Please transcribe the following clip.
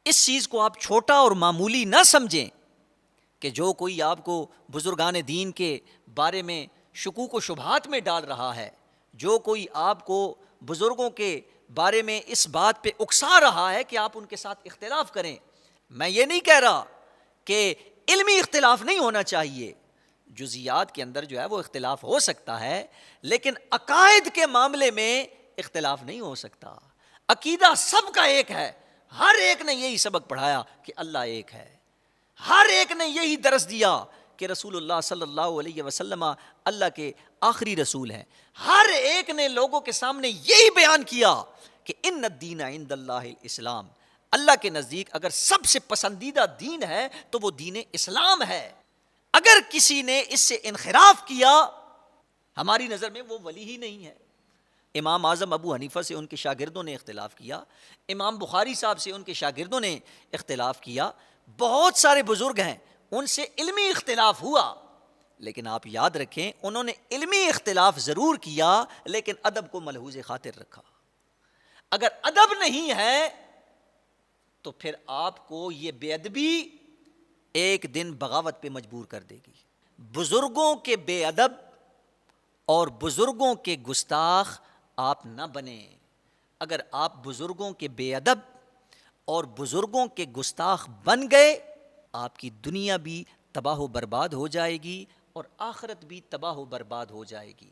اس چیز کو آپ چھوٹا اور معمولی نہ سمجھیں کہ جو کوئی آپ کو بزرگان دین کے بارے میں شکوک و شبہات میں ڈال رہا ہے، جو کوئی آپ کو بزرگوں کے بارے میں اس بات پہ اکسا رہا ہے کہ آپ ان کے ساتھ اختلاف کریں. میں یہ نہیں کہہ رہا کہ علمی اختلاف نہیں ہونا چاہیے، جزیات کے اندر جو ہے وہ اختلاف ہو سکتا ہے، لیکن عقائد کے معاملے میں اختلاف نہیں ہو سکتا. عقیدہ سب کا ایک ہے، ہر ایک نے یہی سبق پڑھایا کہ اللہ ایک ہے، ہر ایک نے یہی درس دیا کہ رسول اللہ صلی اللہ علیہ وسلم اللہ کے آخری رسول ہیں، ہر ایک نے لوگوں کے سامنے یہی بیان کیا کہ ان الدین عند اللہ الاسلام، اللہ کے نزدیک اگر سب سے پسندیدہ دین ہے تو وہ دین اسلام ہے. اگر کسی نے اس سے انحراف کیا ہماری نظر میں وہ ولی ہی نہیں ہے. امام اعظم ابو حنیفہ سے ان کے شاگردوں نے اختلاف کیا، امام بخاری صاحب سے ان کے شاگردوں نے اختلاف کیا، بہت سارے بزرگ ہیں ان سے علمی اختلاف ہوا، لیکن آپ یاد رکھیں انہوں نے علمی اختلاف ضرور کیا لیکن ادب کو ملحوظ خاطر رکھا. اگر ادب نہیں ہے تو پھر آپ کو یہ بے ادبی ایک دن بغاوت پہ مجبور کر دے گی. بزرگوں کے بے ادب اور بزرگوں کے گستاخ آپ نہ بنیں. اگر آپ بزرگوں کے بے ادب اور بزرگوں کے گستاخ بن گئے آپ کی دنیا بھی تباہ و برباد ہو جائے گی اور آخرت بھی تباہ و برباد ہو جائے گی.